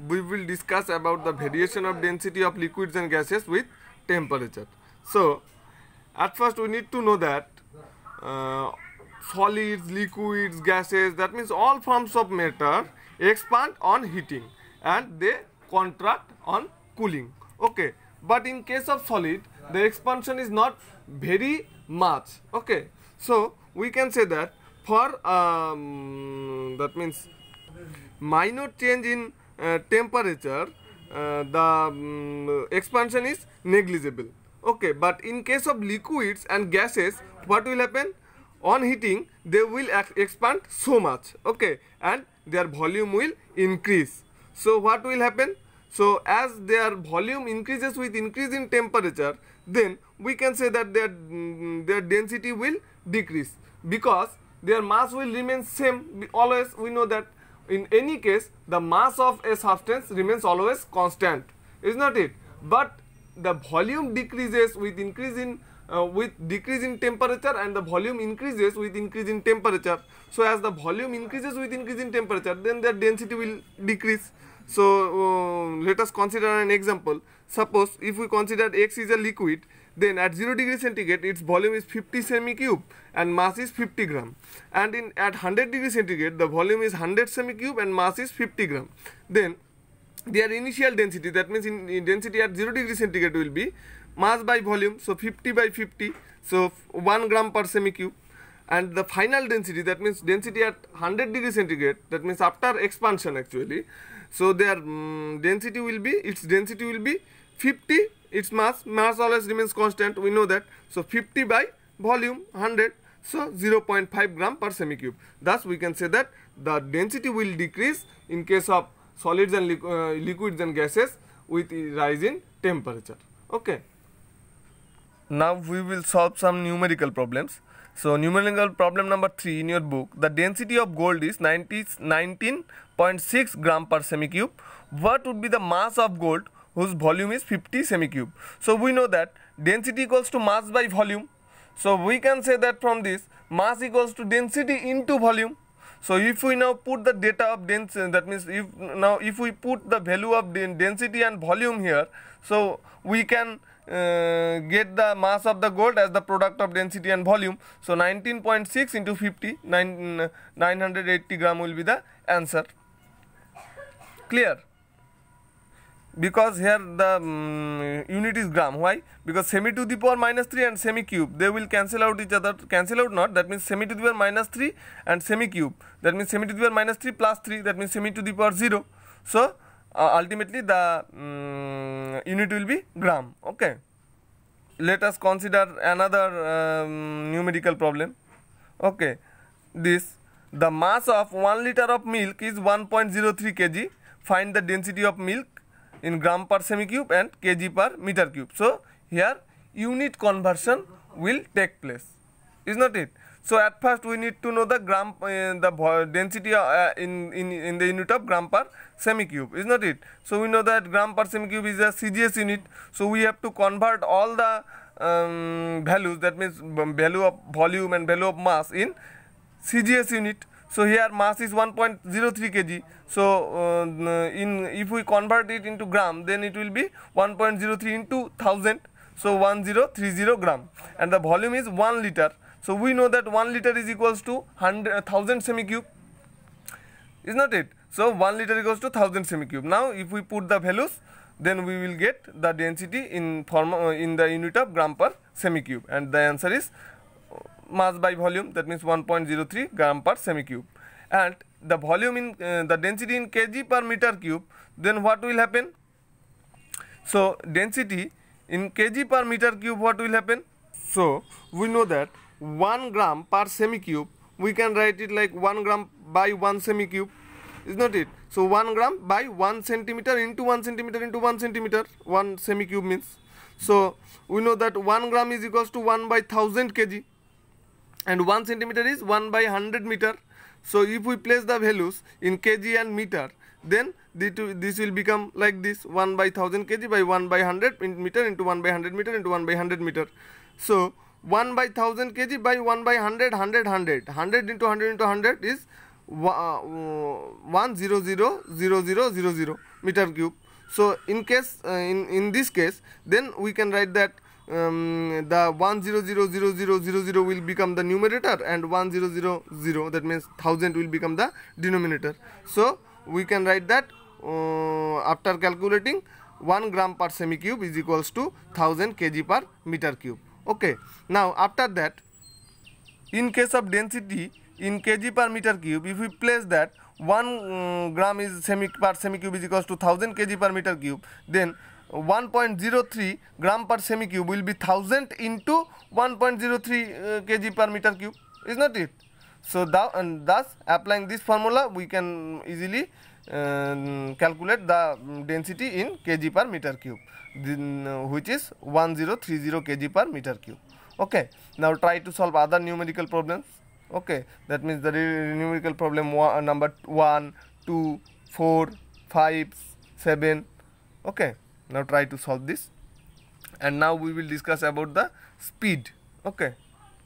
We will discuss about the variation of density of liquids and gases with temperature. So at first we need to know that solids, liquids, gases, that means all forms of matter expand on heating and they contract on cooling. Okay, but in case of solid the expansion is not very much. Okay, so we can say that for that means minor change in temperature, the expansion is negligible. Okay, but in case of liquids and gases, what will happen? On heating they will expand so much. Okay, and their volume will increase. So what will happen? So as their volume increases with increase in temperature, then we can say that their density will decrease, because their mass will remain same. Always we know that in any case the mass of a substance remains always constant, is not it? But the volume decreases with increase in with decrease in temperature, and the volume increases with increase in temperature. So as the volume increases with increase in temperature, then their density will decrease. So let us consider an example. Suppose if we consider X is a liquid, then at 0 degree centigrade its volume is 50 semi-cube and mass is 50 gram, and at 100 degree centigrade the volume is 100 semi-cube and mass is 50 gram. Then their initial density, that means in density at 0 degree centigrade will be mass by volume, so 50 by 50, so 1 gram per semi-cube, and the final density, that means density at 100 degree centigrade, that means after expansion actually, so their density will be 50, its mass always remains constant, we know that. So 50 by volume 100, so 0.5 gram per semi-cube. Thus we can say that the density will decrease in case of solids and liquids and gases with rise in temperature. Okay, now we will solve some numerical problems. So numerical problem number 3 in your book, the density of gold is 19.6 gram per semi-cube. What would be the mass of gold whose volume is 50 semi-cube? So we know that density equals to mass by volume. So we can say that from this, mass equals to density into volume. So if we now put the data of density, that means if we put the value of density and volume here, so we can get the mass of the gold as the product of density and volume. So 19.6 into 50, 980 gram will be the answer. Clear? Because here the unit is gram. Why? Because semi to the power minus 3 and semi cube, they will cancel out each other. Cancel out not, that means semi to the power minus 3 and semi cube, that means semi to the power minus 3 plus 3, that means semi to the power 0. So ultimately the unit will be gram. Okay, let us consider another numerical problem. Okay, the mass of 1 liter of milk is 1.03 kg. Find the density of milk in gram per semi-cube and kg per meter cube. So here unit conversion will take place, is not it? So at first we need to know the gram, the density in the unit of gram per semi-cube, is not it? So we know that gram per semi-cube is a CGS unit. So we have to convert all the values, that means value of volume and value of mass in CGS unit. So here mass is 1.03 kg. So if we convert it into gram, then it will be 1.03 into 1000. So 1030 gram, and the volume is 1 liter. So we know that 1 liter is equals to 1000 semi-cube, is not it? So 1 liter equals to 1000 semi-cube. Now if we put the values, then we will get the density in the unit of gram per semi-cube, and the answer is mass by volume, that means 1.03 gram per semi-cube. And the volume in the density in kg per meter cube, then what will happen? So density in kg per meter cube, what will happen? So we know that 1 gram per semi-cube, we can write it like 1 gram by 1 semi-cube, is not it? So 1 gram by 1 centimeter into 1 centimeter into 1 centimeter, 1 semi-cube means. So we know that 1 gram is equals to 1 by 1000 kg, and 1 centimeter is 1 by 100 meter. So if we place the values in kg and meter, then this will become like this: 1 by 1000 kg by 1 by 100 meter into 1 by 100 meter into 1 by 100 meter. So 1 by 1000 kg by 1 by 100, 100 into 100 into 100 is 100,000 meter cube. So in case in this case, then we can write that the 100,000 will become the numerator and 1000, that means 1000 will become the denominator. So we can write that after calculating 1 gram per semi cube is equals to 1000 kg per meter cube. Okay, now after that, in case of density in kg per meter cube, if we place that 1 gram is per semi cube is equals to 1000 kg per meter cube, then 1.03 gram per semi cube will be 1000 into 1.03 kg per meter cube, is not it? So thus applying this formula, we can easily calculate the density in kg per meter cube, which is 1030 kg per meter cube. Okay, now try to solve other numerical problems. Okay, that means the numerical problem number 1, 2, 4, 5, 7. Okay, now try to solve this, and now we will discuss about the speed. Okay.